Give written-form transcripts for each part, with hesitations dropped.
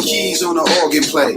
keys on the organ play.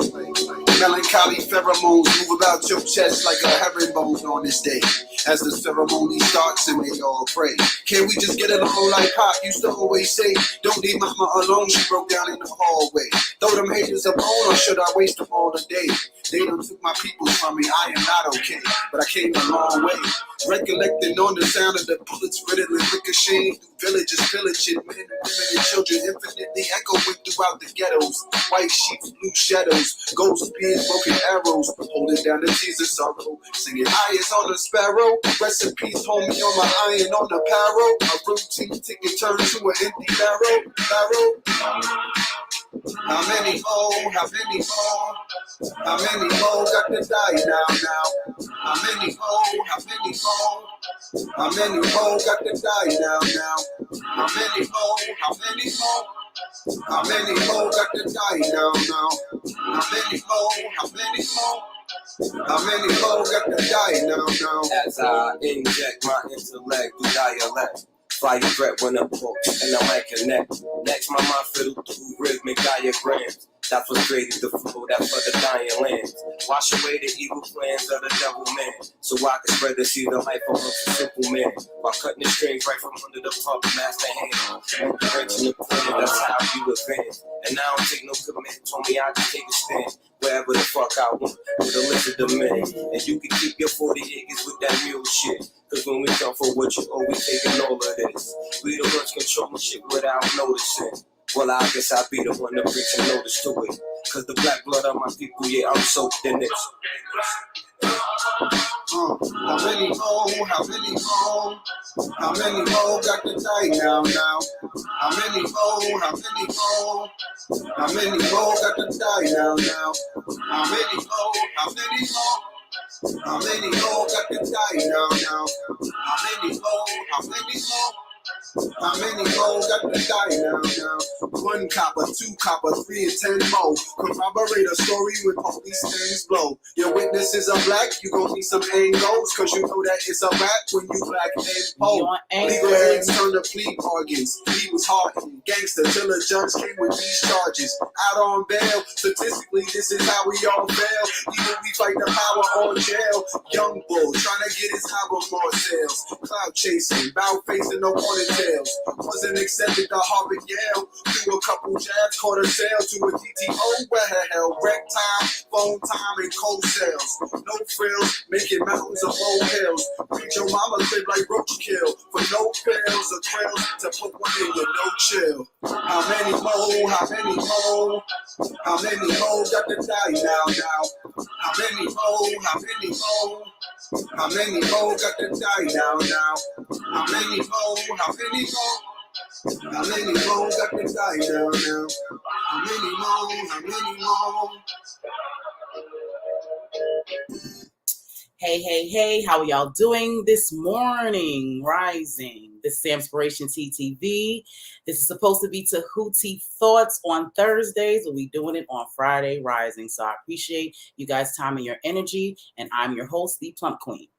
Melancholy pheromones move about your chest like a herringbone on this day. As the ceremony starts and they all pray. Can we just get along like Pop used to always say? Don't leave mama alone, she broke down in the hallway. Throw them haters a bone or should I waste them all today? They done took my people from me, I am not okay. But I came a long way. Recollecting on the sound of the bullets riddling, ricocheting through villages, pillaging men, women, and children, infinitely echoing throughout the ghettos. White sheets, blue shadows, ghost spears, broken arrows, holding down the tears of sorrow, singing eyes on a sparrow. Rest in peace, homie, on my iron on the barrel. A routine ticket turned to an empty barrel. How many more? How many more? How many more got to die now? How many more? How many more? How many more got to die now? How many more? How many more? How many more got to die now? How many more? How many more? How many more got to die now? As I inject my intellect through dialect, fire threat when I pull and I might connect. Next, my mind fiddle through rhythmic diagrams that frustrated the flow that for the dying lands. Wash away the evil plans of the devil man, so I can spread the seed of life amongst the simple man. While cutting the strings right from under the puppet master hand. And the wrench in the corner, that's how you advance. And I don't take no command, told me I can take a stand. Wherever the fuck I want, with a list of demands. And you can keep your 40 acres with that real shit. Cause when we come for what you owe, we taking all of this. We the ones controlling shit without noticing. Well, I guess I'll be the one to preach and notice to it. Cause the black blood of my people, yeah, I'm soaked in it. How many more? How many more? How many more got to die now? How many more? How many more? How many more got to die now? How many more? How many more? How many more got to die now? How many more? How many more? How many more got to die now? 1 copper, 2 copper, 3 and 10 more. Corroborate a story when police things blow. Your witnesses are black, you gon' need some angles. Cause you know that it's a rap when you black and poor. Legal hands turn to plea bargains. He was hardened, gangster till the judge came with these charges. Out on bail, statistically this is how we all fail. Even we fight the power on jail. Young bull trying to get his album more sales. Cloud chasing, bow facing, no ponytails. Wasn't accepted to Harvard Yale. Threw a couple jabs, caught a sale to a DTO. Where the hell? Wreck time, phone time, and cold sales. No frills, making mountains of old hills. Read your mama live like roadkill. For no pills or thrills to put one in with no chill. How many more? How many more? How many more got to die now? How many more? How many more? How many more got to die now? How many more? How many more? How many more got to die now? How many more? How many more? Hey, how are y'all doing this morning? Rising. This is AMPspirationTTV. This is supposed to be Tehuti Thoughts on Thursdays, but we're doing it on Friday Rising. So I appreciate you guys' time and your energy, and I'm your host, the Plump Queen.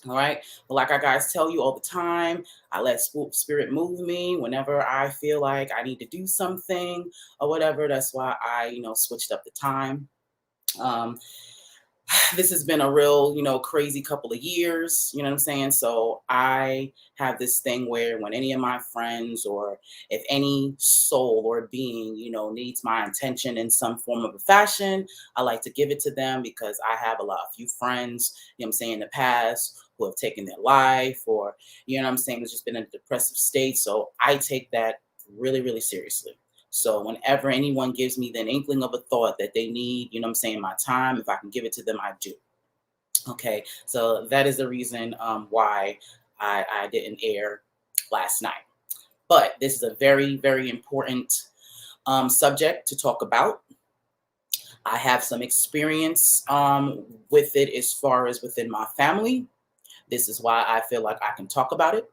All right. But like I guys tell you all the time, I let spirit move me whenever I feel like I need to do something or whatever. That's why I, switched up the time. This has been a real, crazy couple of years, you know what I'm saying? So I have this thing where when any of my friends or if any soul or being, needs my attention in some form of a fashion, I like to give it to them because I have a few friends, in the past who have taken their life or, it's just been in a depressive state. So I take that really, really seriously. So whenever anyone gives me an inkling of a thought that they need, my time, if I can give it to them, I do. Okay, so that is the reason why I didn't air last night. But this is a very, very important subject to talk about. I have some experience with it as far as within my family. This is why I feel like I can talk about it.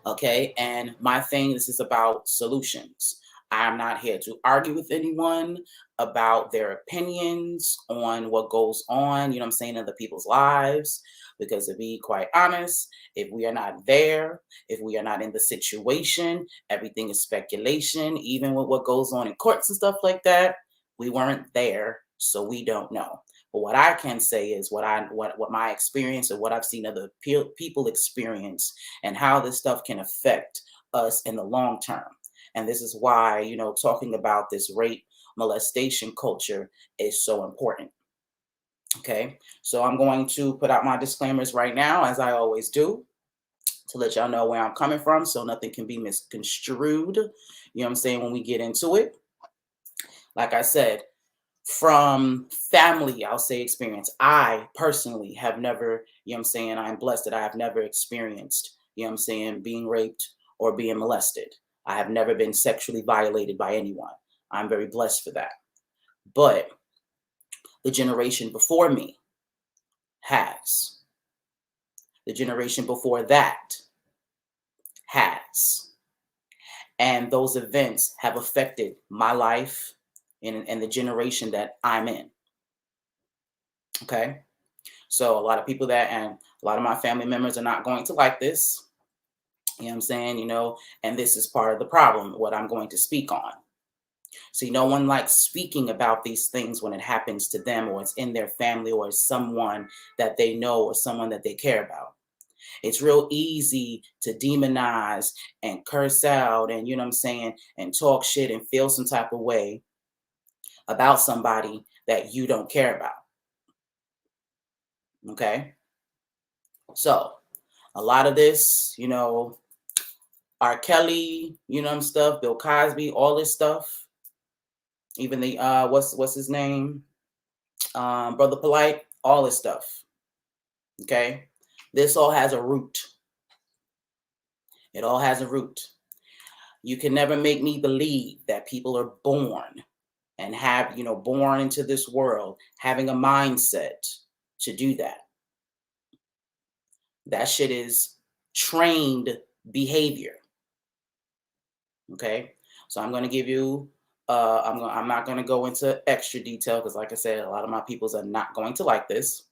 Okay, and my thing, this is about solutions. I'm not here to argue with anyone about their opinions on what goes on, you know what I'm saying, in other people's lives. Because to be quite honest, if we are not there, if we are not in the situation, everything is speculation, even with what goes on in courts and stuff like that. We weren't there, so we don't know. But what I can say is what my experience and what I've seen other people experience and how this stuff can affect us in the long term. And this is why, you know, talking about this rape molestation culture is so important. Okay, so I'm going to put out my disclaimers right now, as I always do, to let y'all know where I'm coming from so nothing can be misconstrued. You know what I'm saying? When we get into it, like I said, from family, I'll say experience. I personally have never, you know what I'm saying, I'm blessed that I have never experienced, you know what I'm saying, being raped or being molested. I have never been sexually violated by anyone. I'm very blessed for that. But the generation before me has. The generation before that has. And those events have affected my life and the generation that I'm in. Okay. So a lot of people and a lot of my family members are not going to like this. You know what I'm saying? You know, and this is part of the problem, what I'm going to speak on. See, no one likes speaking about these things when it happens to them or it's in their family or it's someone that they know or someone that they care about. It's real easy to demonize and curse out and, you know what I'm saying, and talk shit and feel some type of way about somebody that you don't care about. Okay? So, a lot of this, you know, R. Kelly, you know, stuff, Bill Cosby, all this stuff. Even the what's his name? Brother Polite, all this stuff. Okay? This all has a root. It all has a root. You can never make me believe that people are born and have, you know, born into this world having a mindset to do that. That shit is trained behavior. Okay? So I'm going to give you I'm not going to go into extra detail because like I said, a lot of my peoples are not going to like this.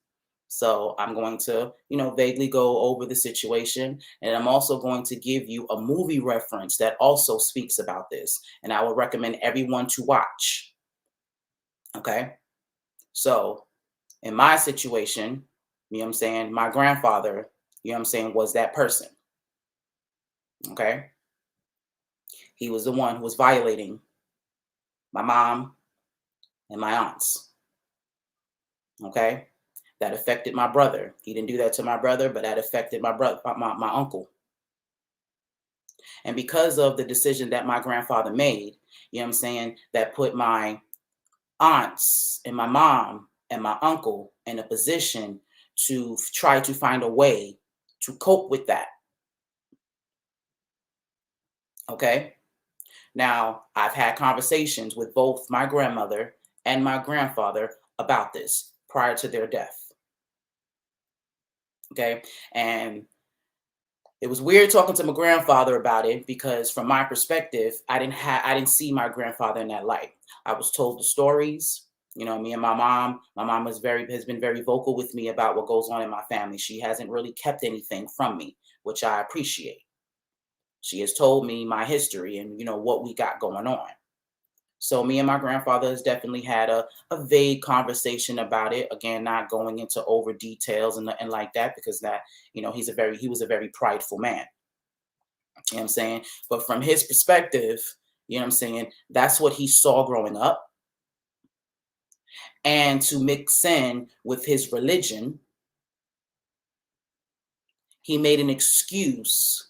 So I'm going to, you know, vaguely go over the situation. And I'm also going to give you a movie reference that also speaks about this. And I would recommend everyone to watch. Okay. So in my situation, you know what I'm saying, my grandfather, you know what I'm saying, was that person. Okay. He was the one who was violating my mom and my aunts. Okay. That affected my brother. He didn't do that to my brother, but that affected my brother, my uncle. And because of the decision that my grandfather made, you know what I'm saying, that put my aunts and my mom and my uncle in a position to try to find a way to cope with that. Okay. Now, I've had conversations with both my grandmother and my grandfather about this prior to their death. Okay. And it was weird talking to my grandfather about it because from my perspective, I didn't see my grandfather in that light. I was told the stories. You know, me and my mom has been very vocal with me about what goes on in my family. She hasn't really kept anything from me, which I appreciate. She has told me my history and, you know, what we got going on. So me and my grandfather has definitely had a vague conversation about it. Again, not going into over details and like that, because that, you know, he was a very prideful man. You know what I'm saying? But from his perspective, you know what I'm saying, that's what he saw growing up. And to mix in with his religion, he made an excuse,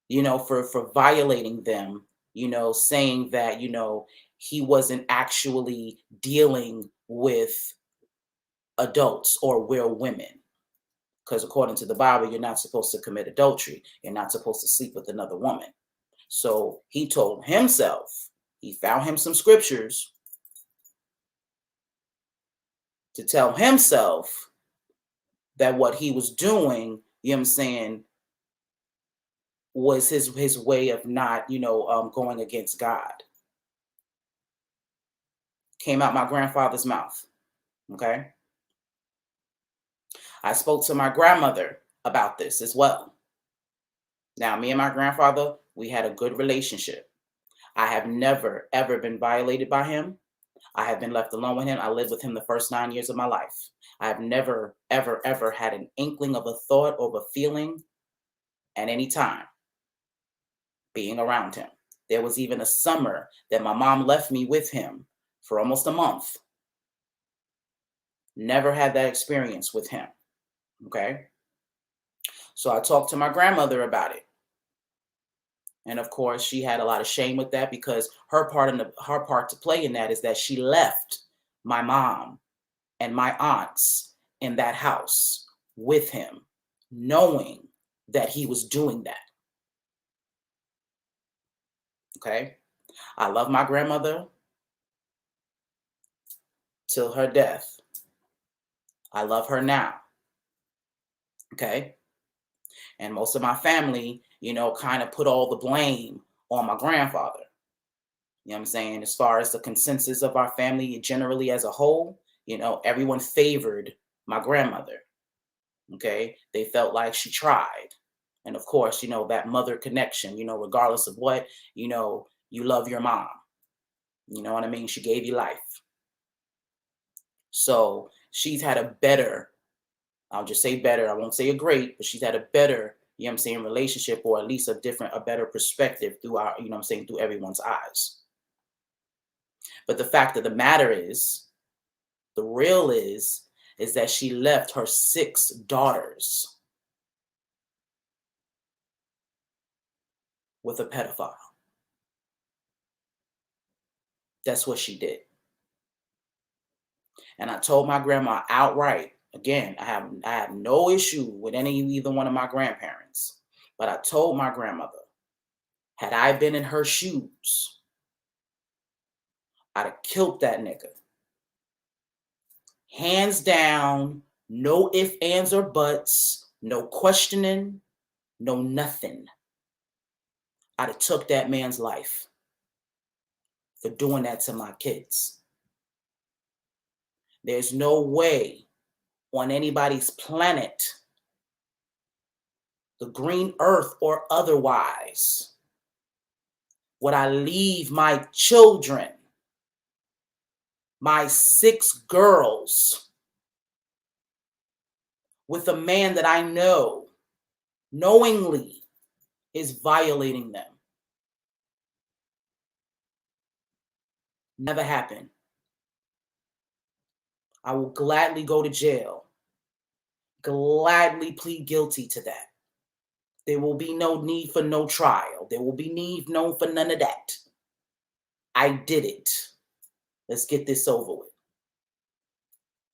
you know, for violating them, you know, saying that, you know, he wasn't actually dealing with adults or real women. Because according to the Bible, you're not supposed to commit adultery. You're not supposed to sleep with another woman. So he told himself, he found him some scriptures to tell himself that what he was doing, you know what I'm saying, was his way of not, you know, going against God. came out my grandfather's mouth. Okay. I spoke to my grandmother about this as well. Now, me and my grandfather, we had a good relationship. I have never, ever been violated by him. I have been left alone with him. I lived with him the first 9 years of my life. I have never, ever, ever had an inkling of a thought or a feeling at any time being around him. There was even a summer that my mom left me with him for almost a month. Never had that experience with him. Okay. So I talked to my grandmother about it. And of course, she had a lot of shame with that because her part to play in that is that she left my mom and my aunts in that house with him, knowing that he was doing that. Okay. I love my grandmother till her death. I love her now. Okay. And most of my family, kind of put all the blame on my grandfather. You know what I'm saying? As far as the consensus of our family generally as a whole, everyone favored my grandmother. Okay. They felt like she tried. And of course, that mother connection, regardless of what, you love your mom. You know what I mean? She gave you life. So she's had a better, I'll just say better, I won't say a great, but she's had a better, relationship, or at least a better perspective through our, through everyone's eyes. But the fact of the matter is, the real is that she left her 6 daughters with a pedophile. That's what she did. And I told my grandma outright, again, I have no issue with either one of my grandparents, but I told my grandmother, had I been in her shoes, I'd have killed that nigga. Hands down, no ifs, ands, or buts, no questioning, no nothing. I'd have took that man's life for doing that to my kids. There's no way on anybody's planet, the green earth or otherwise, would I leave my children, my 6 girls, with a man that I know knowingly is violating them. Never happened. I will gladly go to jail, gladly plead guilty to that. There will be no need for no trial. There will be need known for none of that. I did it. Let's get this over with.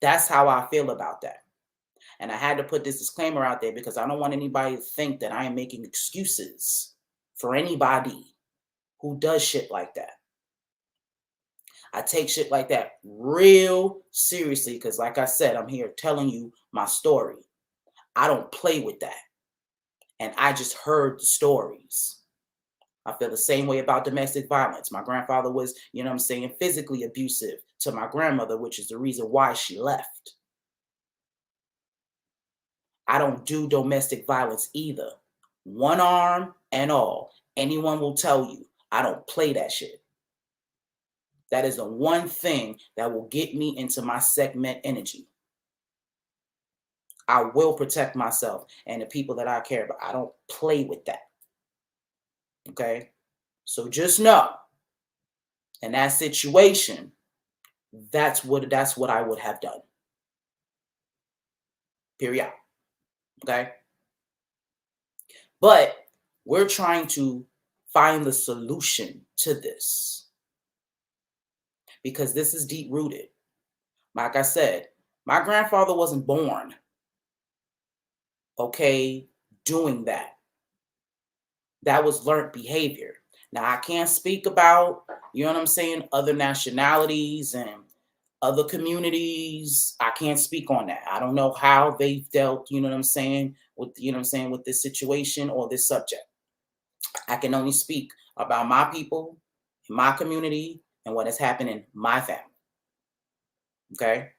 That's how I feel about that. And I had to put this disclaimer out there because I don't want anybody to think that I am making excuses for anybody who does shit like that. I take shit like that real seriously because, like I said, I'm here telling you my story. I don't play with that. And I just heard the stories. I feel the same way about domestic violence. My grandfather was, physically abusive to my grandmother, which is the reason why she left. I don't do domestic violence either. One arm and all. Anyone will tell you I don't play that shit. That is the one thing that will get me into my segment energy. I will protect myself and the people that I care about. I don't play with that. Okay? So just know, in that situation, that's what I would have done. Period. Okay? But we're trying to find the solution to this. Because this is deep rooted. Like I said, my grandfather wasn't born, doing that. That was learned behavior. Now, I can't speak about, other nationalities and other communities. I can't speak on that. I don't know how they've dealt, with this situation or this subject. I can only speak about my people, my community, and what has happened in my family. Okay.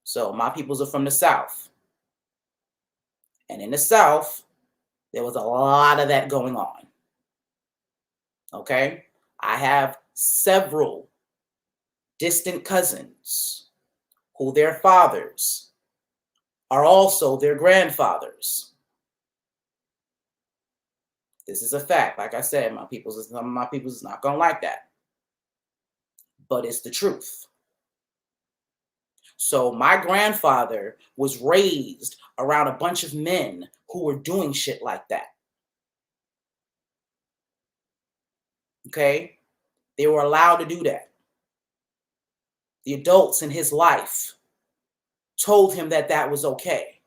So my peoples are from the South. And in the South, there was a lot of that going on. Okay. I have several distant cousins who their fathers are also their grandfathers. This is a fact. Like I said, some of my peoples is not gonna like that, but it's the truth. So my grandfather was raised around a bunch of men who were doing shit like that. Okay, they were allowed to do that. The adults in his life told him that that was okay,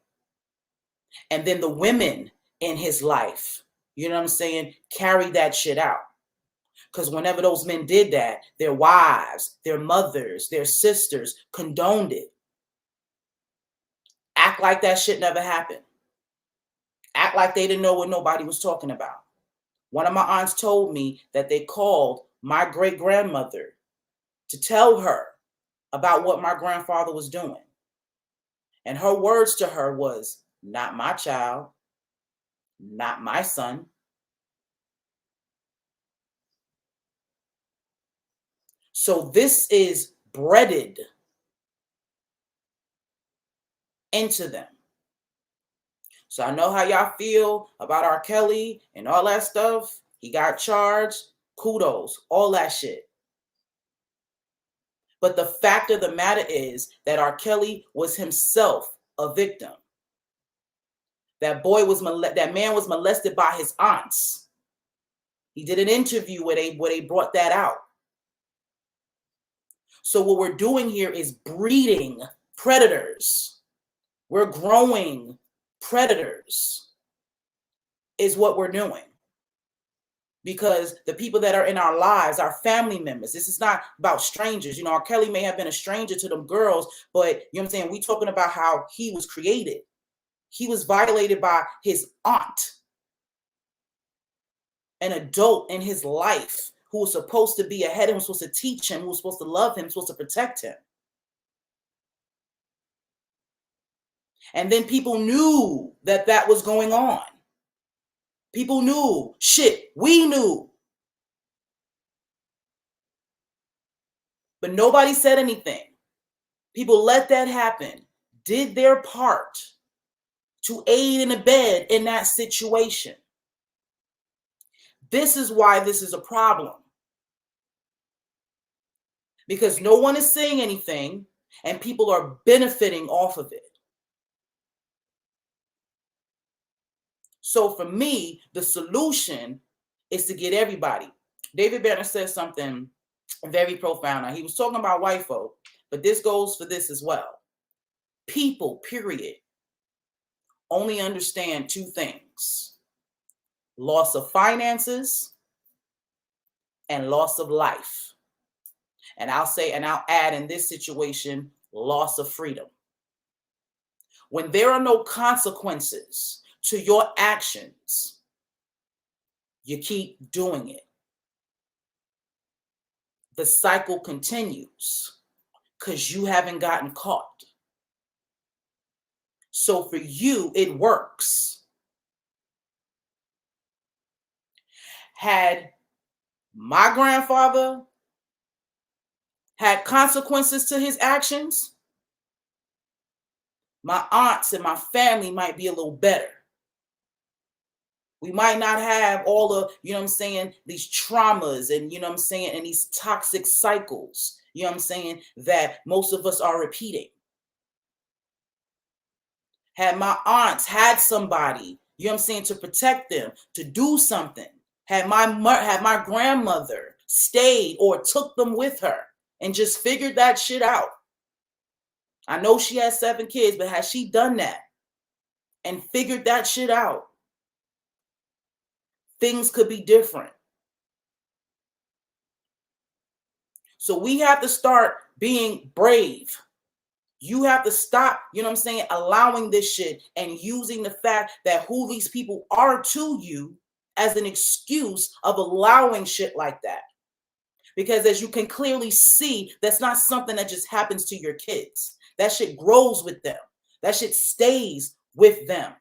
and then the women in his life, you know what I'm saying, carried that shit out. Because whenever those men did that, their wives, their mothers, their sisters condoned it. Act like that shit never happened. Act like they didn't know what nobody was talking about. One of my aunts told me that they called my great-grandmother to tell her about what my grandfather was doing. And her words to her was, "Not my child, not my son." So this is breaded into them. So I know how y'all feel about R. Kelly and all that stuff. He got charged. Kudos, all that shit. But the fact of the matter is that R. Kelly was himself a victim. That man was molested by his aunts. He did an interview where they brought that out. So what we're doing here is breeding predators. We're growing predators is what we're doing. Because the people that are in our lives, our family members, this is not about strangers. You know, R. Kelly may have been a stranger to them girls, but you know what I'm saying? We talking about how he was created. He was violated by his aunt, an adult in his life who was supposed to be ahead of him, supposed to teach him, who was supposed to love him, supposed to protect him. And then people knew that that was going on. People knew. Shit, we knew. But nobody said anything. People let that happen, did their part to aid and abet in that situation. This is why this is a problem. Because no one is saying anything and people are benefiting off of it. So for me, the solution is to get everybody. David Banner says something very profound. Now, he was talking about white folk, but this goes for this as well. People, period, only understand two things: loss of finances and loss of life. And I'll add in this situation, loss of freedom. When there are no consequences to your actions, you keep doing it. The cycle continues because you haven't gotten caught. So for you, it works. Had my grandfather had consequences to his actions, my aunts and my family might be a little better. We might not have all the, you know what I'm saying, these traumas and, you know what I'm saying, and these toxic cycles, you know what I'm saying, that most of us are repeating. Had my aunts had somebody, you know what I'm saying, to protect them, to do something. Had my grandmother stayed or took them with her and just figured that shit out. I know she has 7 kids, but has she done that and figured that shit out? Things could be different. So we have to start being brave. You have to stop, you know what I'm saying, allowing this shit and using the fact that who these people are to you as an excuse of allowing shit like that. Because as you can clearly see, that's not something that just happens to your kids. That shit grows with them. That shit stays with them.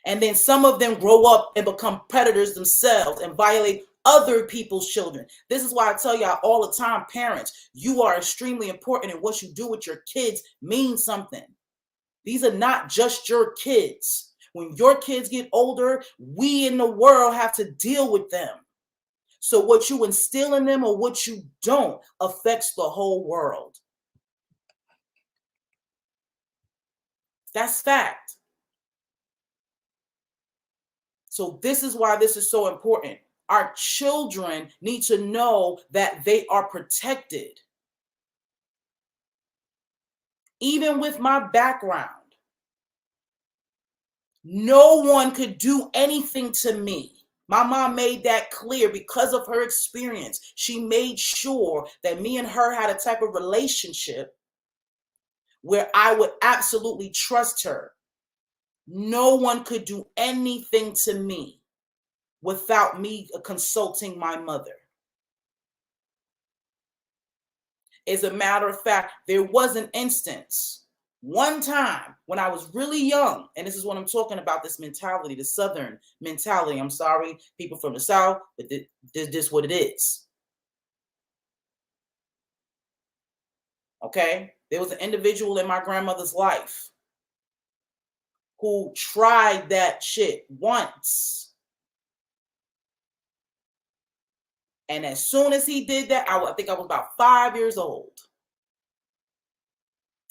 And then some of them grow up and become predators themselves and violate other people's children. This is why I tell y'all all the time, parents, you are extremely important, and what you do with your kids means something. These are not just your kids. When your kids get older, we in the world have to deal with them. So what you instill in them or what you don't affects the whole world. That's fact. So this is why this is so important. Our children need to know that they are protected. Even with my background, no one could do anything to me. My mom made that clear because of her experience. She made sure that me and her had a type of relationship where I would absolutely trust her. No one could do anything to me without me consulting my mother. As a matter of fact, there was an instance one time when I was really young, and this is what I'm talking about, this mentality, the Southern mentality. I'm sorry, people from the South, but this is what it is. Okay? There was an individual in my grandmother's life who tried that shit once. And as soon as he did that, I think I was about 5 years old.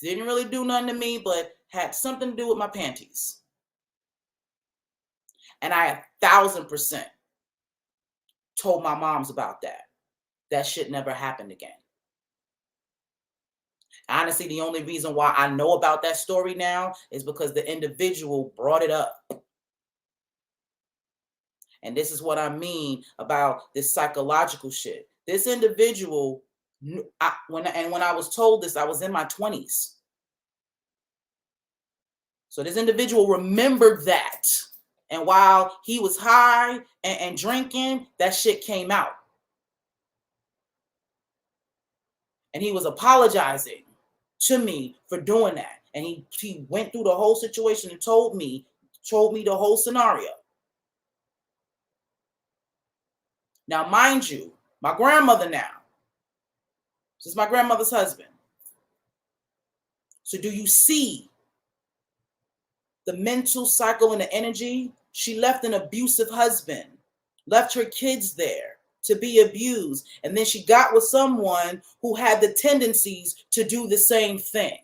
Didn't really do nothing to me, but had something to do with my panties. And I 1,000% told my moms about that. That shit never happened again. Honestly, the only reason why I know about that story now is because the individual brought it up. And this is what I mean about this psychological shit. This individual, when I was told this, I was in my 20s. So this individual remembered that. And while he was high and drinking, that shit came out. And he was apologizing to me for doing that. And he went through the whole situation and told me the whole scenario. Now, mind you, my grandmother now, this is my grandmother's husband. So do you see the mental cycle and the energy? She left an abusive husband, left her kids there to be abused. And then she got with someone who had the tendencies to do the same thing.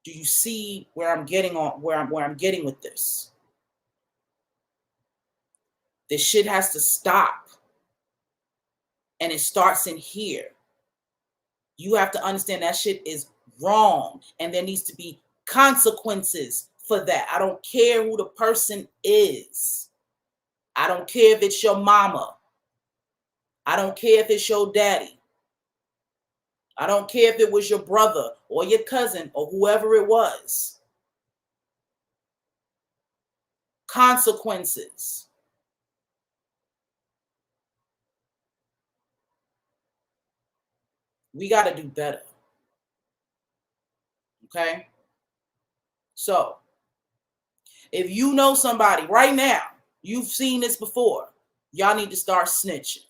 Do you see where I'm getting with this? This shit has to stop. And it starts in here. You have to understand that shit is wrong. And there needs to be consequences for that. I don't care who the person is. I don't care if it's your mama. I don't care if it's your daddy. I don't care if it was your brother or your cousin or whoever it was. Consequences. We got to do better. Okay? So, if you know somebody right now, you've seen this before, y'all need to start snitching.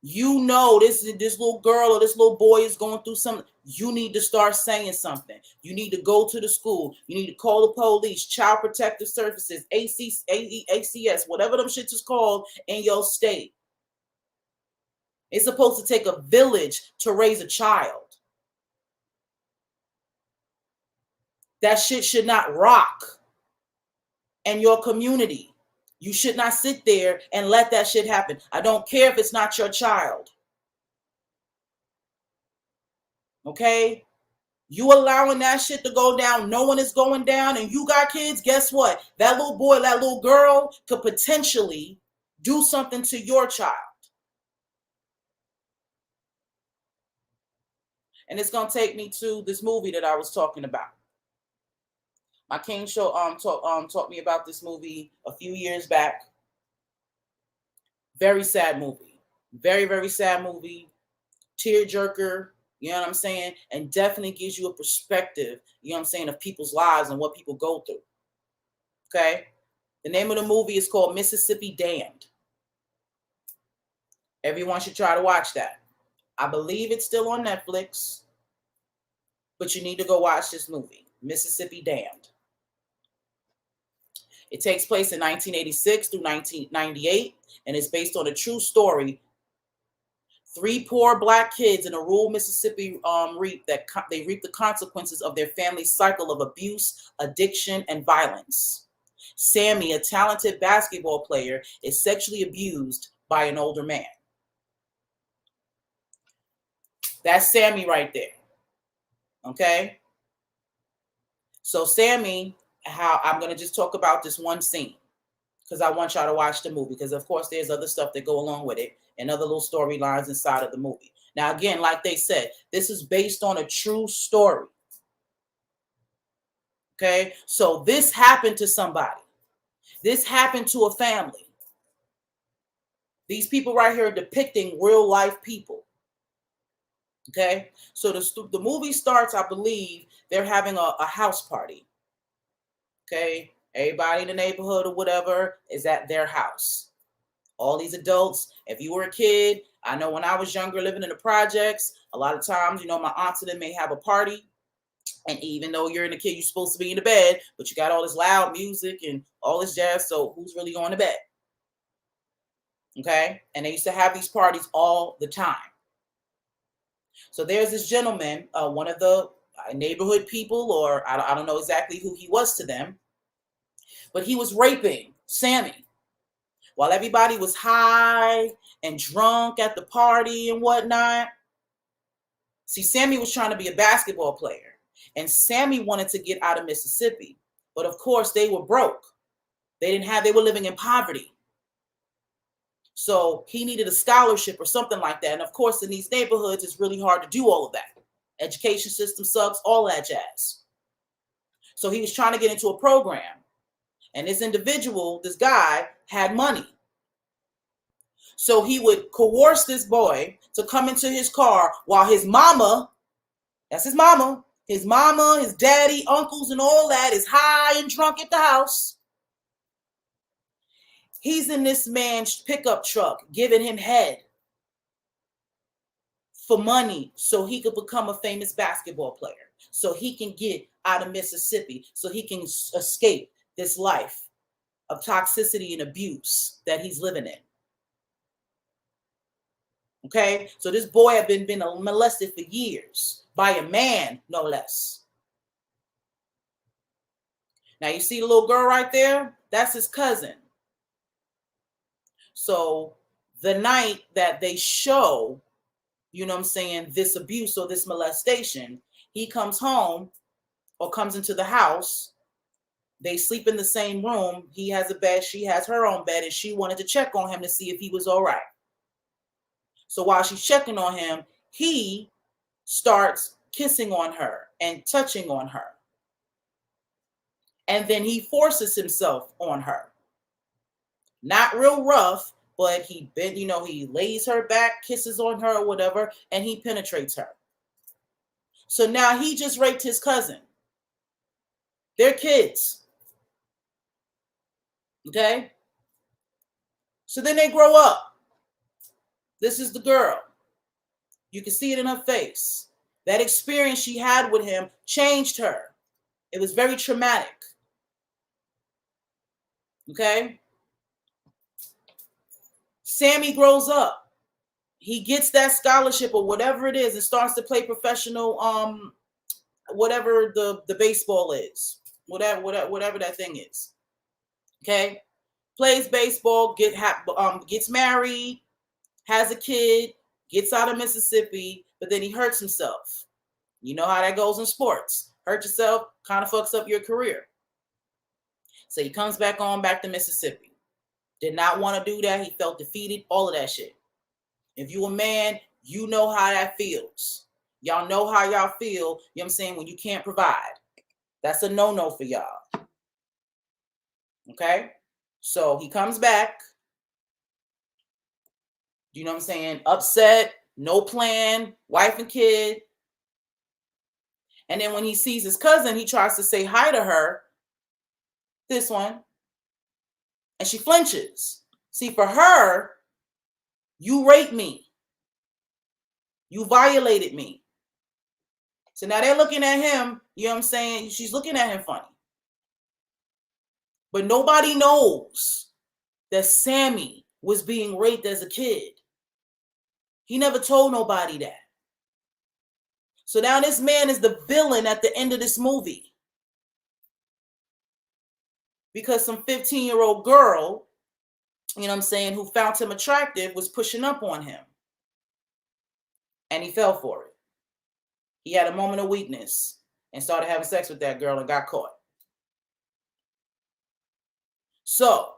You know this little girl or this little boy is going through something. You need to start saying something. You need to go to the school. You need to call the police, Child Protective Services, ACS, whatever them shits is called in your state. It's supposed to take a village to raise a child. That shit should not rock in your community. You should not sit there and let that shit happen. I don't care if it's not your child. Okay? You allowing that shit to go down, knowing it's going down, and you got kids, guess what? That little boy, that little girl could potentially do something to your child. And it's going to take me to this movie that I was talking about. My king show taught me about this movie a few years back. Very sad movie. Very, very sad movie. Tearjerker, you know what I'm saying? And definitely gives you a perspective, you know what I'm saying, of people's lives and what people go through. Okay? The name of the movie is called Mississippi Damned. Everyone should try to watch that. I believe it's still on Netflix, but you need to go watch this movie, Mississippi Damned. It takes place in 1986 through 1998, and it's based on a true story. 3 poor Black kids in a rural Mississippi reap the consequences of their family's cycle of abuse, addiction, and violence. Sammy, a talented basketball player, is sexually abused by an older man. That's Sammy right there. Okay? So Sammy, I'm going to just talk about this one scene because I want y'all to watch the movie, because of course there's other stuff that go along with it and other little storylines inside of the movie. Now, again, like they said, this is based on a true story. Okay? So this happened to somebody. This happened to a family. These people right here are depicting real life people. Okay? So the movie starts, I believe, they're having a house party. Okay? Everybody in the neighborhood or whatever is at their house. All these adults, if you were a kid, I know when I was younger living in the projects, a lot of times, you know, my aunts and them may have a party. And even though you're in the kid, you're supposed to be in the bed, but you got all this loud music and all this jazz. So who's really going to bed? Okay? And they used to have these parties all the time. So there's this gentleman, one of the neighborhood people, or I don't know exactly who he was to them, but he was raping Sammy while everybody was high and drunk at the party and whatnot. See, Sammy was trying to be a basketball player, and Sammy wanted to get out of Mississippi, but of course they were broke. They were living in poverty. So he needed a scholarship or something like that. And of course, in these neighborhoods, it's really hard to do all of that. Education system sucks, all that jazz. So he was trying to get into a program. And this individual, this guy, had money. So he would coerce this boy to come into his car while his mama, that's his mama, his daddy, uncles, and all that is high and drunk at the house. He's in this man's pickup truck giving him head for money so he could become a famous basketball player, so he can get out of Mississippi, so he can escape this life of toxicity and abuse that he's living in. Okay, so this boy had been molested for years by a man, no less. Now you see the little girl right there? That's his cousin. So the night that they show, you know what I'm saying, this abuse or this molestation, he comes home or comes into the house. They sleep in the same room. He has a bed. She has her own bed. And she wanted to check on him to see if he was all right. So while she's checking on him, he starts kissing on her and touching on her. And then he forces himself on her. Not real rough, but he lays her back, kisses on her or whatever, and he penetrates her. So now he just raped his cousin. They're kids. Okay? So then they grow up. This is the girl. You can see it in her face. That experience she had with him changed her. It was very traumatic. Okay? Sammy grows up. He gets that scholarship or whatever it is and starts to play professional, whatever the baseball is, whatever that thing is. Okay, plays baseball, gets married, has a kid, gets out of Mississippi, but then he hurts himself. You know how that goes in sports. Hurt yourself, kind of fucks up your career. So he comes back to Mississippi. Did not want to do that. He felt defeated, all of that shit. If you a man, you know how that feels. Y'all know how y'all feel, you know what I'm saying, when you can't provide. That's a no-no for y'all. Okay? So he comes back, you know what I'm saying, upset, no plan, wife and kid. And then when he sees his cousin, he tries to say hi to her, this one, and she flinches. See, for her, you raped me. You violated me. So now they're looking at him, you know what I'm saying? She's looking at him funny. But nobody knows that Sammy was being raped as a kid. He never told nobody that. So now this man is the villain at the end of this movie. Because some 15-year-old girl, you know what I'm saying, who found him attractive was pushing up on him. And he fell for it. He had a moment of weakness and started having sex with that girl and got caught. So,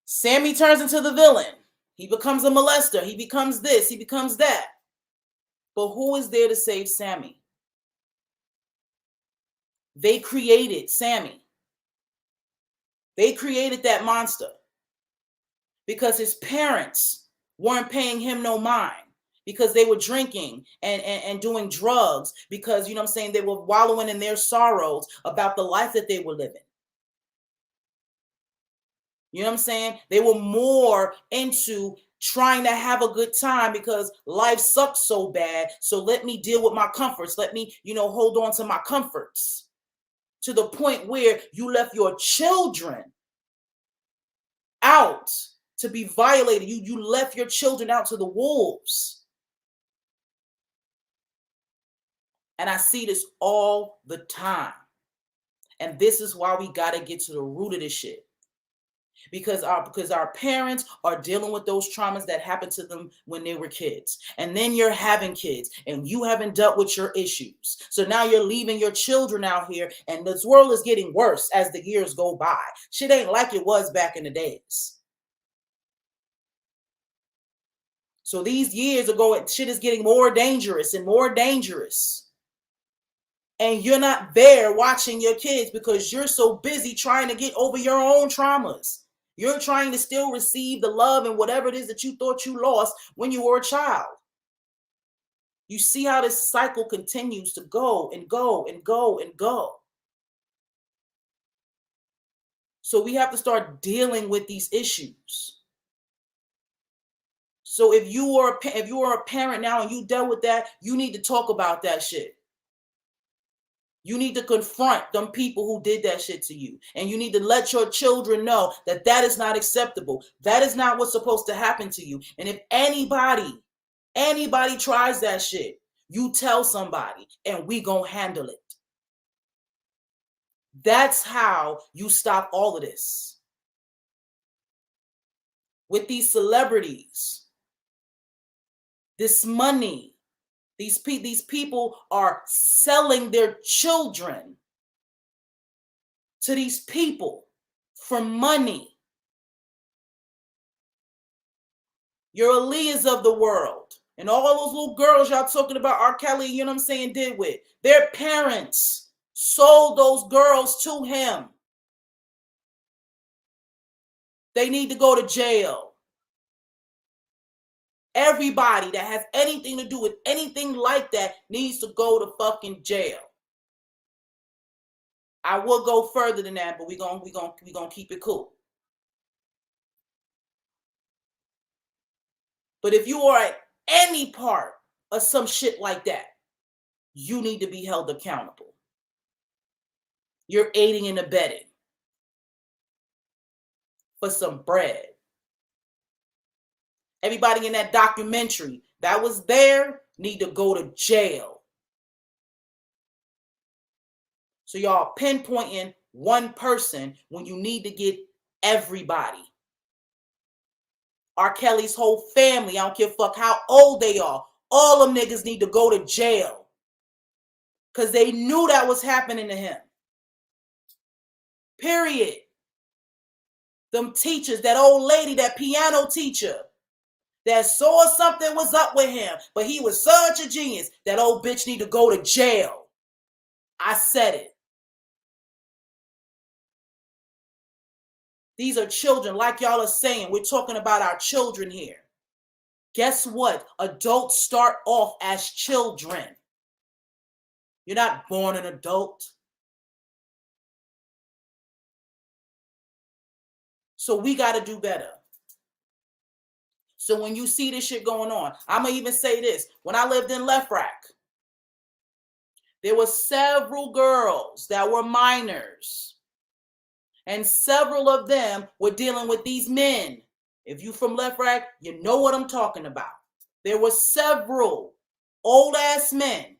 Sammy turns into the villain. He becomes a molester. He becomes this. He becomes that. But who is there to save Sammy? They created Sammy. They created that monster because his parents weren't paying him no mind, because they were drinking and doing drugs, because, you know what I'm saying, they were wallowing in their sorrows about the life that they were living. You know what I'm saying? They were more into trying to have a good time because life sucks so bad. So let me deal with my comforts. Let me, hold on to my comforts, to the point where you left your children out to be violated. You left your children out to the wolves. And I see this all the time. And this is why we got to get to the root of this shit. Because our parents are dealing with those traumas that happened to them when they were kids. And then you're having kids and you haven't dealt with your issues. So now you're leaving your children out here, and this world is getting worse as the years go by. Shit ain't like it was back in the days. So these years are going, shit is getting more dangerous and more dangerous. And you're not there watching your kids because you're so busy trying to get over your own traumas. You're trying to still receive the love and whatever it is that you thought you lost when you were a child. You see how this cycle continues to go and go and go and go. So we have to start dealing with these issues. So if you are a parent now and you dealt with that, you need to talk about that shit. You need to confront them people who did that shit to you. And you need to let your children know that that is not acceptable. That is not what's supposed to happen to you. And if anybody tries that shit, you tell somebody and we gonna handle it. That's how you stop all of this. With these celebrities, this money, these people are selling their children to these people for money. Your Aaliyahs of the world and all those little girls y'all talking about R. Kelly, you know what I'm saying, did with. Their parents sold those girls to him. They need to go to jail. Everybody that has anything to do with anything like that needs to go to fucking jail. I will go further than that, but we're gonna keep it cool. But if you are at any part of some shit like that, you need to be held accountable. You're aiding and abetting for some bread. Everybody in that documentary that was there need to go to jail. So y'all pinpointing one person when you need to get everybody. R. Kelly's whole family, I don't give a fuck how old they are. All them niggas need to go to jail. Because they knew that was happening to him. Period. Them teachers, that old lady, that piano teacher that saw something was up with him, but he was such a genius. That old bitch need to go to jail. I said it. These are children, like y'all are saying. We're talking about our children here. Guess what? Adults start off as children. You're not born an adult. So we got to do better. So when you see this shit going on, I'm going to even say this. When I lived in Left Rack, there were several girls that were minors. And several of them were dealing with these men. If you from Left Rack, you know what I'm talking about. There were several old-ass men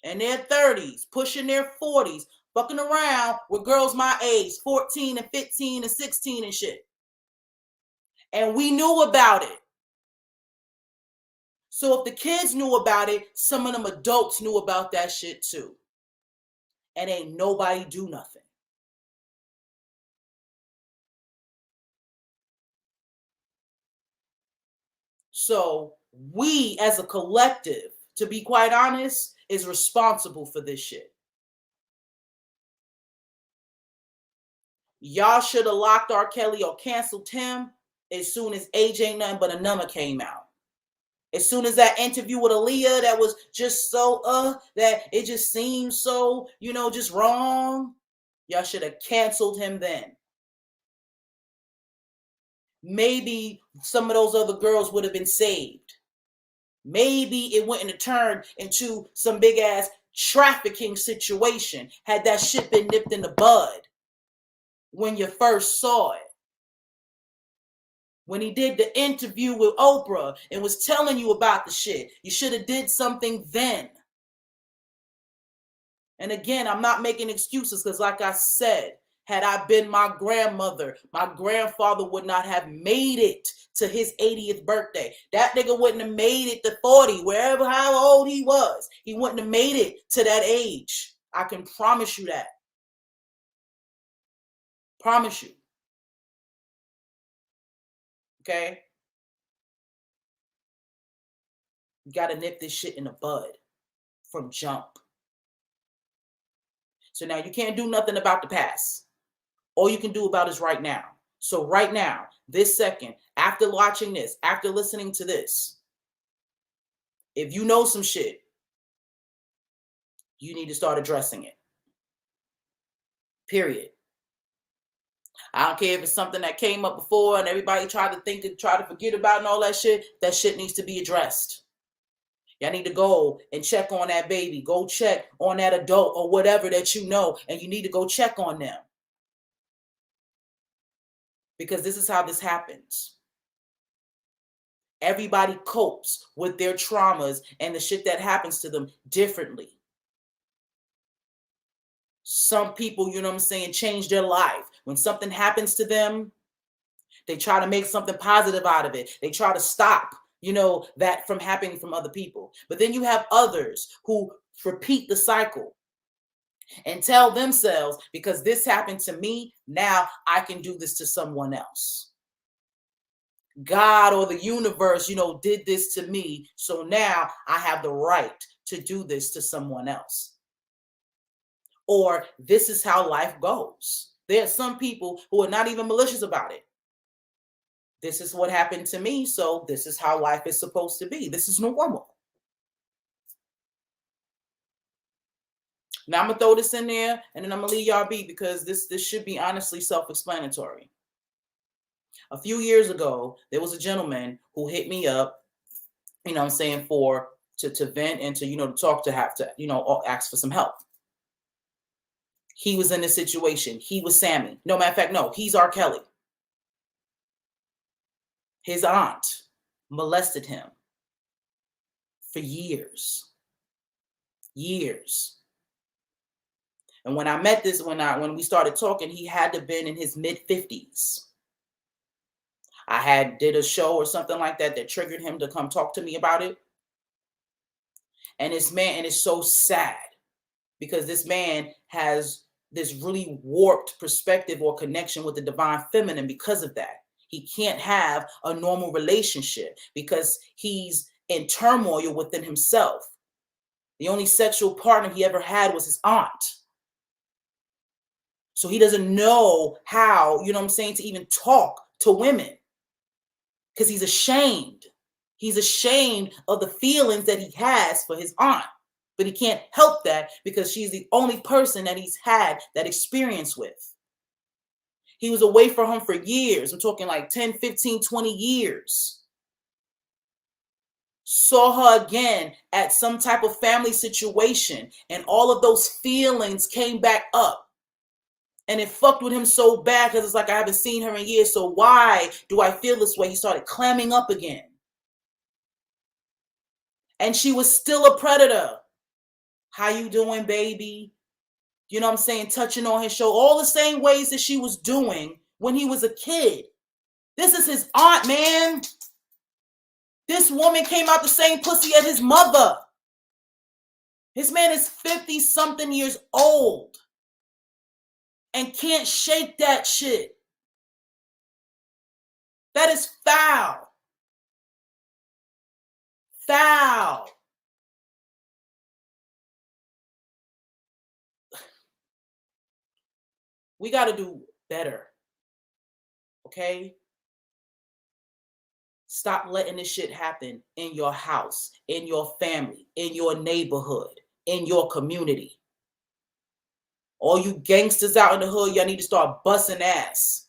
in their 30s, pushing their 40s, fucking around with girls my age, 14 and 15 and 16 and shit. And we knew about it. So if the kids knew about it, some of them adults knew about that shit too. And ain't nobody do nothing. So we as a collective, to be quite honest, is responsible for this shit. Y'all should have locked R. Kelly or canceled him as soon as Age Ain't Nothing But a Number came out. As soon as that interview with Aaliyah that was just so, that it just seemed so, just wrong, y'all should have canceled him then. Maybe some of those other girls would have been saved. Maybe it wouldn't have turned into some big ass trafficking situation had that shit been nipped in the bud when you first saw it. When he did the interview with Oprah and was telling you about the shit, you should have did something then. And again, I'm not making excuses because like I said, had I been my grandmother, my grandfather would not have made it to his 80th birthday. That nigga wouldn't have made it to 40, wherever, how old he was. He wouldn't have made it to that age. I can promise you that. Promise you. Okay? You got to nip this shit in the bud from jump. So now you can't do nothing about the past. All you can do about is right now. So right now, this second, after watching this, after listening to this, if you know some shit, you need to start addressing it. Period. I don't care if it's something that came up before and everybody tried to think and try to forget about and all that shit. That shit needs to be addressed. Y'all need to go and check on that baby. Go check on that adult or whatever that you know, and you need to go check on them. Because this is how this happens. Everybody copes with their traumas and the shit that happens to them differently. Some people, change their life. When something happens to them, they try to make something positive out of it. They try to stop, that from happening from other people. But then you have others who repeat the cycle and tell themselves, because this happened to me, now I can do this to someone else. God or the universe, did this to me. So now I have the right to do this to someone else. Or this is how life goes. There are some people who are not even malicious about it. This is what happened to me, so this is how life is supposed to be. This is normal. Now I'm going to throw this in there, and then I'm going to leave y'all be because this should be honestly self-explanatory. A few years ago, there was a gentleman who hit me up, to vent and to talk, to have to, ask for some help. He was in this situation. He was Sammy. No, matter of fact, no, he's R. Kelly. His aunt molested him for years. Years. And when I met this, when we started talking, he had to have been in his mid-50s. I did a show or something like that triggered him to come talk to me about it. And this man, and it's so sad because this man has this really warped perspective or connection with the divine feminine because of that. He can't have a normal relationship because he's in turmoil within himself. The only sexual partner he ever had was his aunt. So he doesn't know how, you know what I'm saying, to even talk to women because he's ashamed. He's ashamed of the feelings that he has for his aunt, but he can't help that because she's the only person that he's had that experience with. He was away from her for years. I'm talking like 10, 15, 20 years. Saw her again at some type of family situation, and all of those feelings came back up. And it fucked with him so bad because it's like, I haven't seen her in years, so why do I feel this way? He started clamming up again. And she was still a predator. How you doing, baby? You know what I'm saying? Touching on his shoulder. All the same ways that she was doing when he was a kid. This is his aunt, man. This woman came out the same pussy as his mother. His man is 50-something years old and can't shake that shit. That is foul. Foul. We got to do better. Okay? Stop letting this shit happen in your house, in your family, in your neighborhood, in your community. All you gangsters out in the hood, y'all need to start busting ass.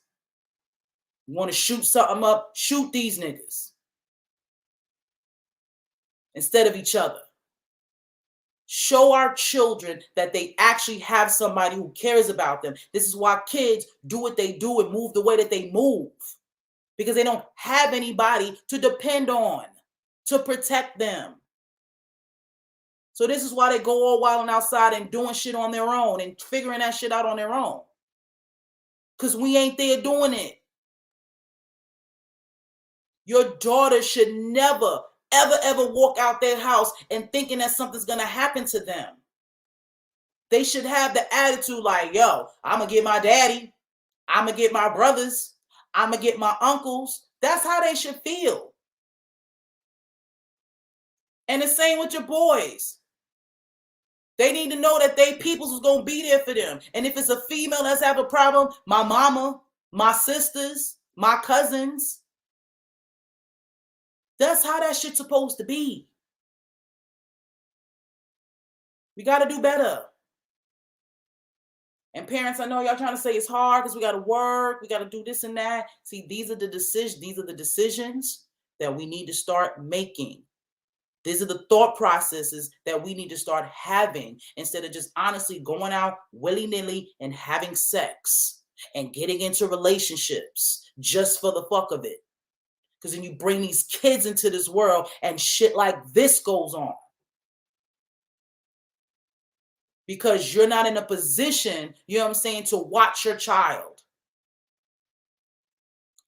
You want to shoot something up? Shoot these niggas instead of each other. Show our children that they actually have somebody who cares about them. This is why kids do what they do and move the way that they move. Because they don't have anybody to depend on to protect them. So this is why they go all wild and outside and doing shit on their own and figuring that shit out on their own. Because we ain't there doing it. Your daughter should never, ever walk out their house and thinking that something's going to happen to them. They should have the attitude like, yo, I'm going to get my daddy. I'm going to get my brothers. I'm going to get my uncles. That's how they should feel. And the same with your boys. They need to know that they peoples was going to be there for them. And if it's a female that's having a problem, my mama, my sisters, my cousins. That's how that shit's supposed to be. We got to do better. And parents, I know y'all trying to say it's hard because we got to work. We got to do this and that. See, these are the decisions that we need to start making. These are the thought processes that we need to start having instead of just honestly going out willy-nilly and having sex and getting into relationships just for the fuck of it. Because then you bring these kids into this world and shit like this goes on. Because you're not in a position, you know what I'm saying, to watch your child.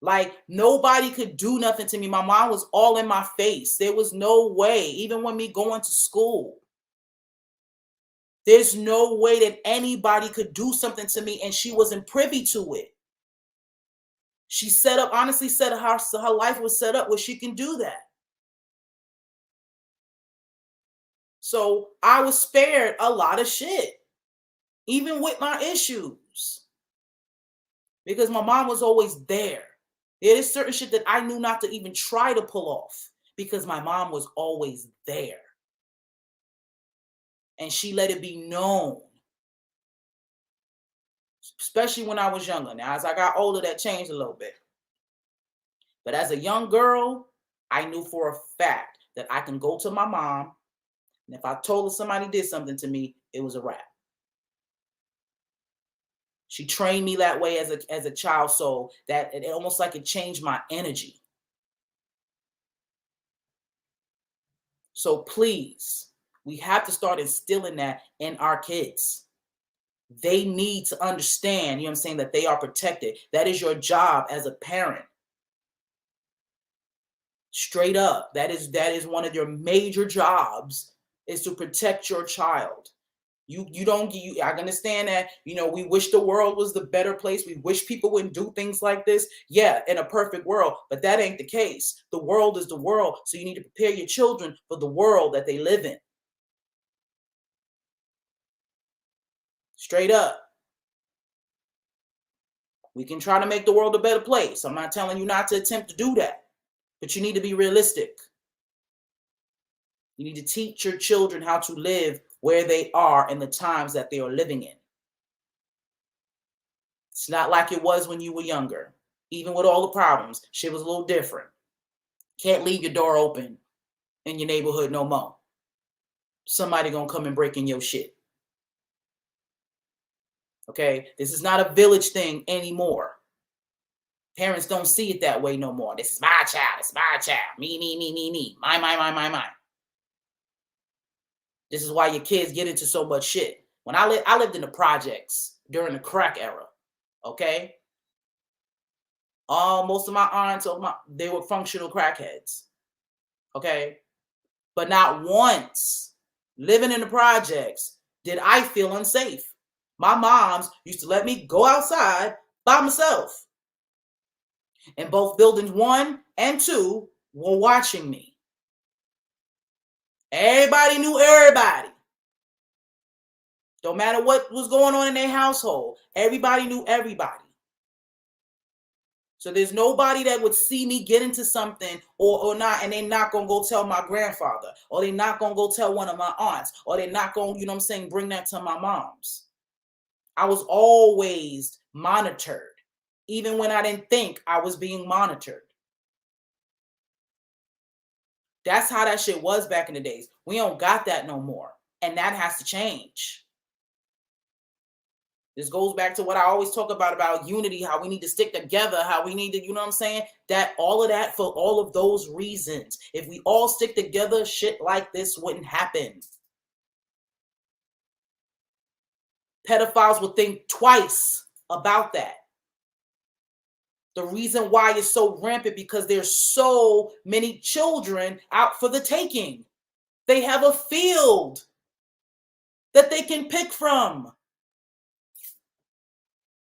Like, nobody could do nothing to me. My mom was all in my face. There was no way, even when me going to school, there's no way that anybody could do something to me and she wasn't privy to it. She set up, honestly said her life was set up where she can do that. So I was spared a lot of shit, even with my issues, because my mom was always there. There is certain shit that I knew not to even try to pull off because my mom was always there. And she let it be known, especially when I was younger. Now, as I got older, that changed a little bit. But as a young girl, I knew for a fact that I can go to my mom, and if I told her somebody did something to me, it was a wrap. She trained me that way as a child, so that it almost like it changed my energy. So please, we have to start instilling that in our kids. They need to understand, you know what I'm saying, that they are protected. That is your job as a parent. Straight up, that is one of your major jobs, is to protect your child. I understand that, we wish the world was the better place. We wish people wouldn't do things like this. Yeah, in a perfect world, but that ain't the case. The world is the world. So you need to prepare your children for the world that they live in. Straight up. We can try to make the world a better place. I'm not telling you not to attempt to do that, but you need to be realistic. You need to teach your children how to live where they are in the times that they are living in. It's not like it was when you were younger. Even with all the problems, shit was a little different. Can't leave your door open in your neighborhood no more. Somebody gonna come and break in your shit. Okay? This is not a village thing anymore. Parents don't see it that way no more. This is my child. It's my child. Me. My. This is why your kids get into so much shit. When I lived in the projects during the crack era. Okay? Most of my aunts, they were functional crackheads. Okay? But not once living in the projects did I feel unsafe. My moms used to let me go outside by myself. And both buildings 1 and 2 were watching me. Everybody knew everybody. Don't matter what was going on in their household. Everybody knew everybody. So there's nobody that would see me get into something or not, and they're not going to go tell my grandfather, or they're not going to go tell one of my aunts, or they're not going, you know what I'm saying, bring that to my mom's. I was always monitored, even when I didn't think I was being monitored. That's how that shit was back in the days. We don't got that no more, and that has to change. This goes back to what I always talk about unity, how we need to stick together, how we need to, you know what I'm saying? That all of that for all of those reasons. If we all stick together, shit like this wouldn't happen. Pedophiles would think twice about that. The reason why it's so rampant because there's so many children out for the taking. They have a field that they can pick from.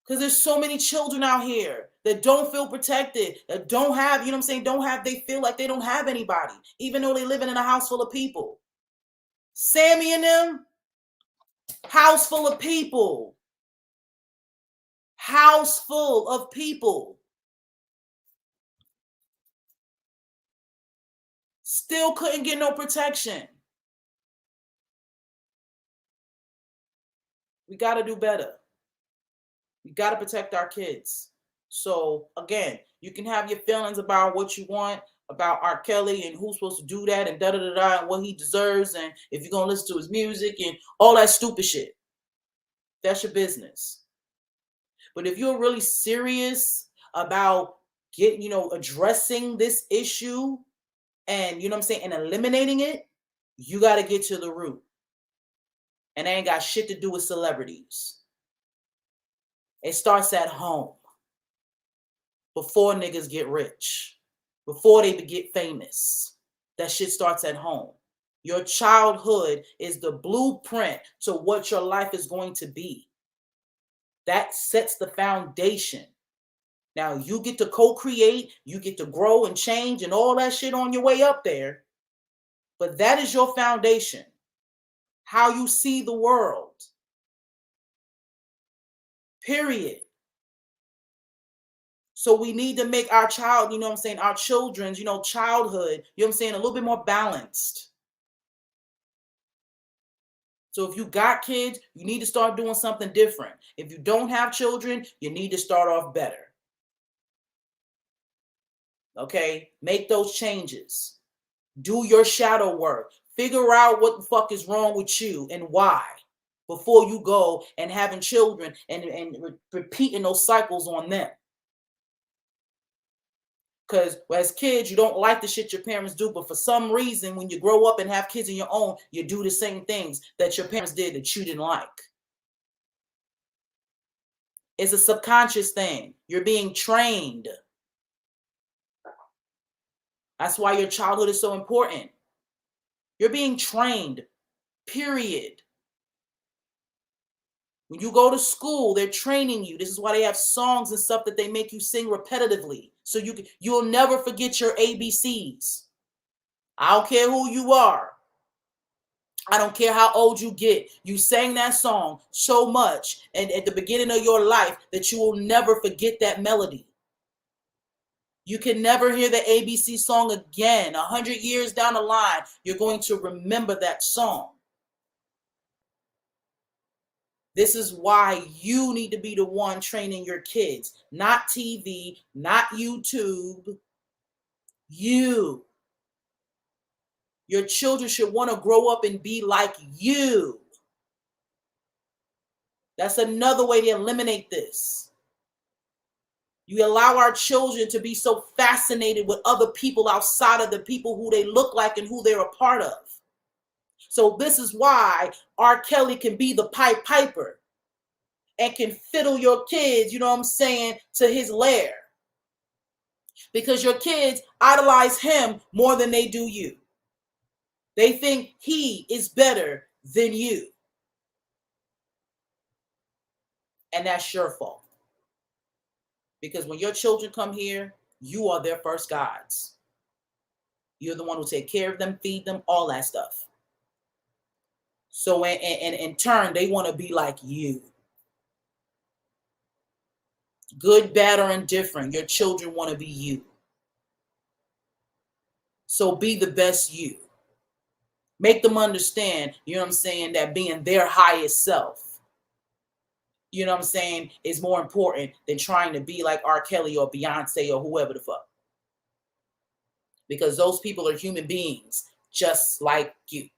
Because there's so many children out here that don't feel protected, that don't have, you know what I'm saying, they feel like they don't have anybody, even though they're living in a house full of people. Sammy and them, house full of people. House full of people. Still couldn't get no protection. We got to do better. We got to protect our kids. So, again, you can have your feelings about what you want about R. Kelly and who's supposed to do that and da-da-da-da and what he deserves and if you're going to listen to his music and all that stupid shit. That's your business. But if you're really serious about addressing this issue and, you know what I'm saying, and eliminating it, you got to get to the root. And they ain't got shit to do with celebrities. It starts at home. Before niggas get rich. Before they get famous. That shit starts at home. Your childhood is the blueprint to what your life is going to be. That sets the foundation. Now you get to co-create, you get to grow and change and all that shit on your way up there. But that is your foundation. How you see the world. Period. So we need to make our child, our children's, childhood, a little bit more balanced. So if you got kids, you need to start doing something different. If you don't have children, you need to start off better. Okay? Make those changes. Do your shadow work. Figure out what the fuck is wrong with you and why before you go and having children and repeating those cycles on them. Because as kids, you don't like the shit your parents do, but for some reason, when you grow up and have kids of your own, you do the same things that your parents did that you didn't like. It's a subconscious thing. You're being trained. That's why your childhood is so important. You're being trained, period. When you go to school, they're training you. This is why they have songs and stuff that they make you sing repetitively. So you'll never forget your ABCs. I don't care who you are. I don't care how old you get. You sang that song so much and at the beginning of your life that you will never forget that melody. You can never hear the ABC song again. 100 years down the line, you're going to remember that song. This is why you need to be the one training your kids, not TV, not YouTube. You. Your children should want to grow up and be like you. That's another way to eliminate this. You allow our children to be so fascinated with other people outside of the people who they look like and who they're a part of. So this is why R. Kelly can be the Pied Piper and can fiddle your kids, you know what I'm saying, to his lair. Because your kids idolize him more than they do you. They think he is better than you. And that's your fault. Because when your children come here, you are their first gods. You're the one who take care of them, feed them, all that stuff. So in turn, they want to be like you. Good, bad, or indifferent, your children want to be you. So be the best you. Make them understand, you know what I'm saying, that being their highest self, you know what I'm saying, is more important than trying to be like R. Kelly or Beyonce or whoever the fuck. Because those people are human beings just like you.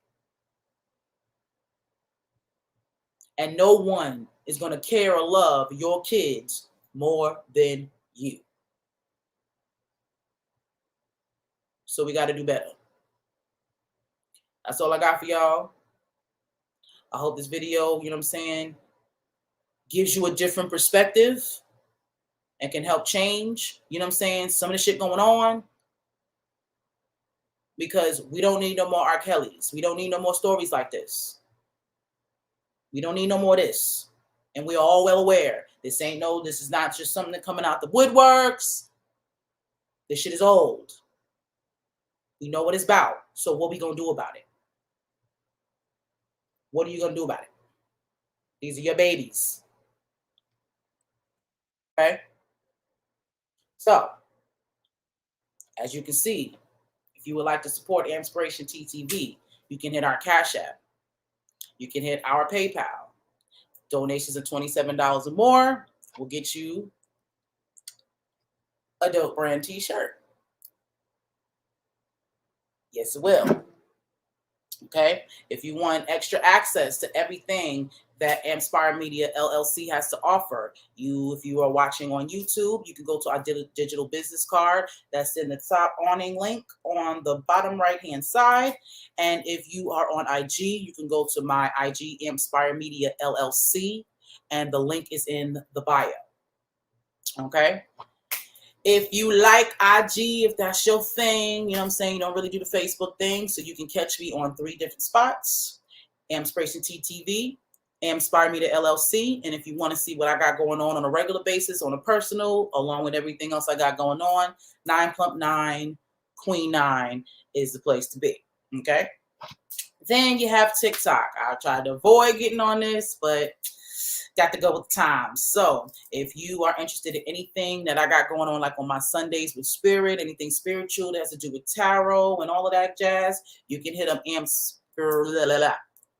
And no one is going to care or love your kids more than you. So we got to do better. That's all I got for y'all. I hope this video, you know what I'm saying, gives you a different perspective and can help change, you know what I'm saying, some of the shit going on. Because we don't need no more R. Kellys. We don't need no more stories like this. We don't need no more of this. And we're all well aware. This is not just something coming out the woodworks. This shit is old. We know what it's about. So what we gonna do about it? What are you gonna do about it? These are your babies. Okay? So, as you can see, if you would like to support AMPspirationTTV, you can hit our Cash App. You can hit our PayPal. Donations of $27 or more will get you a dope brand t-shirt. Yes, it will. Okay? If you want extra access to everything that Ampspire Media LLC has to offer, if you are watching on YouTube, you can go to our digital business card that's in the top awning link on the bottom right-hand side. And if you are on IG, you can go to my IG, Ampspire Media LLC, and the link is in the bio. Okay? If you like IG, if that's your thing, you know what I'm saying, you don't really do the Facebook thing, so you can catch me on 3 different spots: AMPspirationTTV, Ampspire Media LLC, and if you want to see what I got going on a regular basis, on a personal, along with everything else I got going on, 9 Plump 9, Queen 9 is the place to be, okay? Then you have TikTok. I tried to avoid getting on this, but got to go with the times. So if you are interested in anything that I got going on, like on my Sundays with Spirit, anything spiritual that has to do with tarot and all of that jazz, you can hit up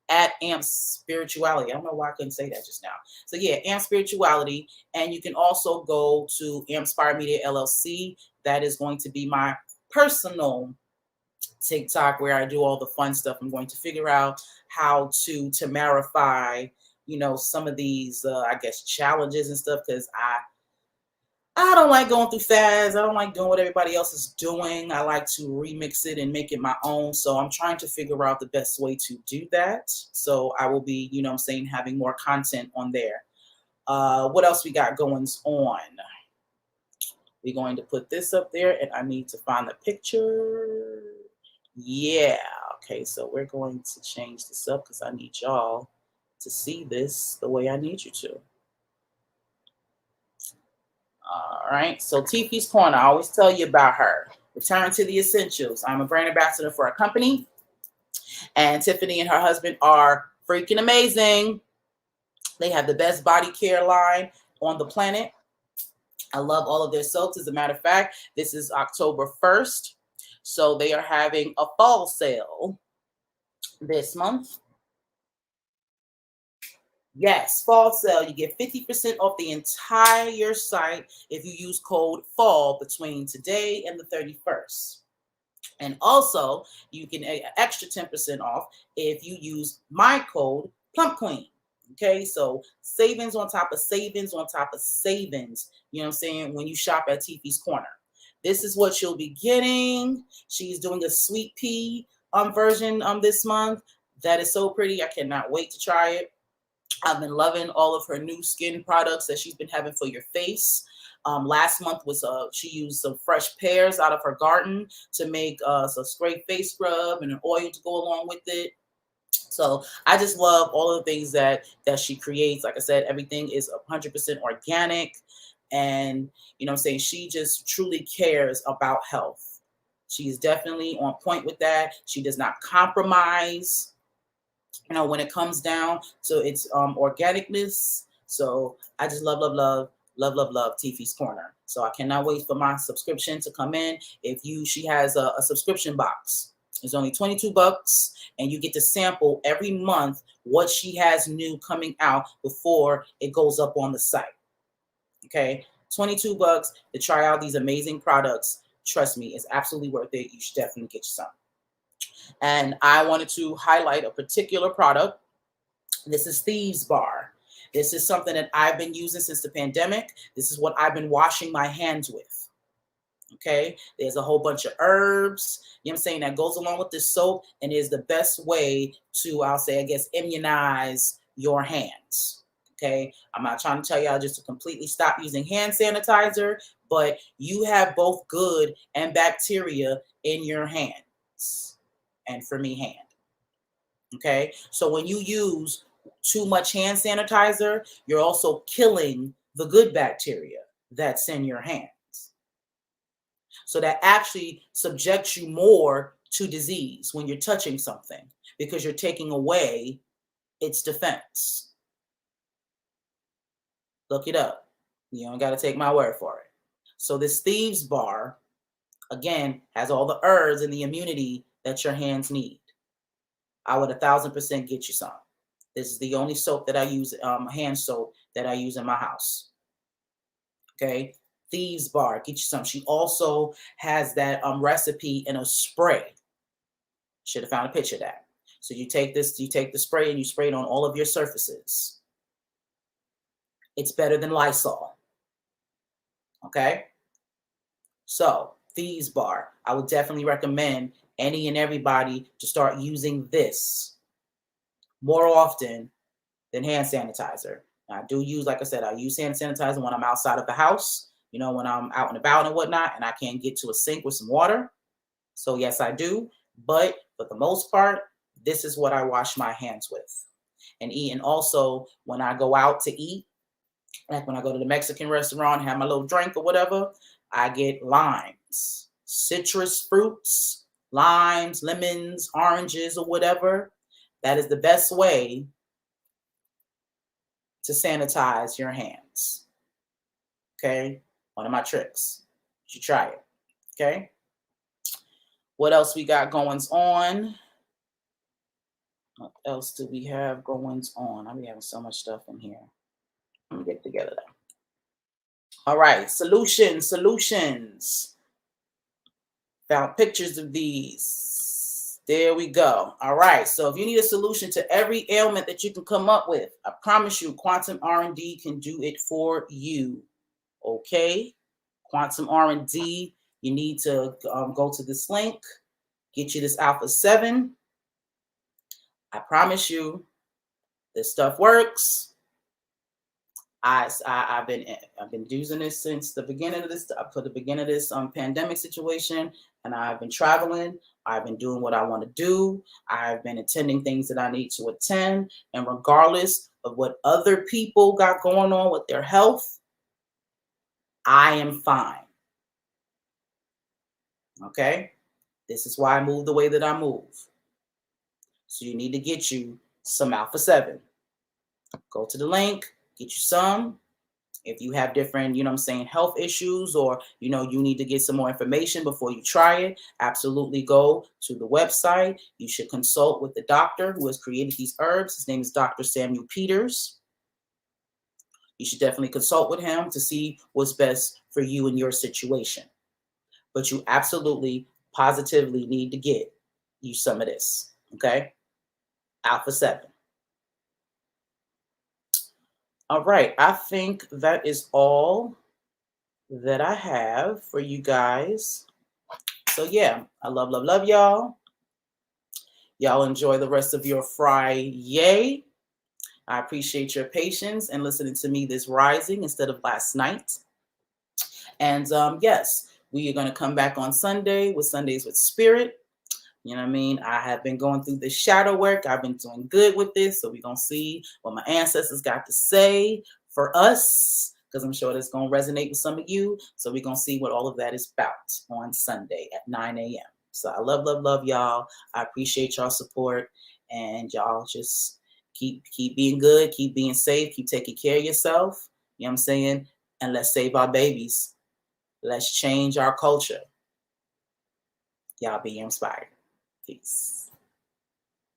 at Amp Spirituality. I don't know why I couldn't say that just now. So yeah, Amp Spirituality. And you can also go to Ampspire Media LLC. That is going to be my personal TikTok where I do all the fun stuff. I'm going to figure out how to tamarify, you know, some of these, I guess, challenges and stuff, because I don't like going through fads. I don't like doing what everybody else is doing. I like to remix it and make it my own. So I'm trying to figure out the best way to do that. So I will be, you know what I'm saying, having more content on there. What else we got going on? We're going to put this up there, and I need to find the picture. Yeah. Okay, so we're going to change this up because I need y'all to see this the way I need you to. All right, so Tiffy's Corner, I always tell you about her. Return to the Essentials. I'm a brand ambassador for a company And Tiffany and her husband are freaking amazing. They have the best body care line on the planet. I love all of their soaps. As a matter of fact, this is October 1st. So they are having a fall sale this month. Yes, fall sale. You get 50% off the entire site if you use code FALL between today and the 31st. And also, you can extra 10% off if you use my code Plump Queen. Okay, so savings on top of savings on top of savings. You know what I'm saying? When you shop at Tiffy's Corner, this is what you'll be getting. She's doing a sweet pea version this month. That is so pretty. I cannot wait to try it. I've been loving all of her new skin products that she's been having for your face. Last month was she used some fresh pears out of her garden to make some straight face scrub and an oil to go along with it. So I just love all of the things that she creates. Like I said, everything is 100% organic, and you know what I'm saying, she just truly cares about health. She's definitely on point with that. She does not compromise, you know, when it comes down to its organicness. So I just love Tiffy's Corner. So I cannot wait for my subscription to come in. She has a subscription box. It's only $22, and you get to sample every month what she has new coming out before it goes up on the site. Okay, $22 to try out these amazing products. Trust me, it's absolutely worth it. You should definitely get you some. And I wanted to highlight a particular product. This is Thieves Bar. This is something that I've been using since the pandemic. This is what I've been washing my hands with. Okay, there's a whole bunch of herbs, you know what I'm saying, that goes along with this soap, and is the best way to, I'll say, I guess, immunize your hands. Okay, I'm not trying to tell y'all just to completely stop using hand sanitizer, but you have both good and bacteria in your hands, and for me, hand. Okay, so when you use too much hand sanitizer, you're also killing the good bacteria that's in your hands. So that actually subjects you more to disease when you're touching something, because you're taking away its defense. Look it up. You don't got to take my word for it. So this Thieves Bar, again, has all the herbs and the immunity that your hands need. I would 1,000% get you some. This is the only soap that I use, hand soap that I use in my house. Okay, Thieves Bar, get you some. She also has that recipe in a spray. Should have found a picture of that. So you take the spray and you spray it on all of your surfaces. It's better than Lysol. Okay, so Thieves Bar, I would definitely recommend any and everybody to start using this more often than hand sanitizer. Now, I do use, like I said, I use hand sanitizer when I'm outside of the house, you know, when I'm out and about and whatnot, and I can't get to a sink with some water. So yes, I do. But for the most part, this is what I wash my hands with and eat. And also when I go out to eat, like when I go to the Mexican restaurant, have my little drink or whatever, I get limes, citrus fruits, limes, lemons, oranges, or whatever. That is the best way to sanitize your hands. Okay, one of my tricks. You should try it. Okay, what else we got goings on? What else do we have goings on? I'm having so much stuff in here. Let me get together though. All right, solutions. Found pictures of these. There we go. All right, so if you need a solution to every ailment that you can come up with, I promise you Quantum R&D can do it for you. Okay, Quantum R&D, you need to go to this link, get you this Alpha 7. I promise you this stuff works. I've been using this since the beginning of this pandemic situation, and I've been traveling. I've been doing what I want to do. I've been attending things that I need to attend, and regardless of what other people got going on with their health, I am fine. Okay, this is why I move the way that I move. So you need to get you some Alpha 7. Go to the link, get you some. If you have different, health issues, or, you need to get some more information before you try it, absolutely go to the website. You should consult with the doctor who has created these herbs. His name is Dr. Samuel Peters. You should definitely consult with him to see what's best for you and your situation. But you absolutely, positively need to get you some of this, okay? Alpha 7. All right, I think that is all that I have for you guys. So yeah, I love y'all. Y'all enjoy the rest of your Friday. I appreciate your patience and listening to me this rising instead of last night. And yes, we are going to come back on Sunday with Sundays with Spirit. You know what I mean? I have been going through this shadow work. I've been doing good with this. So we're going to see what my ancestors got to say for us, because I'm sure that's going to resonate with some of you. So we're going to see what all of that is about on Sunday at 9 a.m. So I love y'all. I appreciate y'all support. And y'all just keep being good, keep being safe, keep taking care of yourself. You know what I'm saying? And let's save our babies. Let's change our culture. Y'all be inspired. Peace.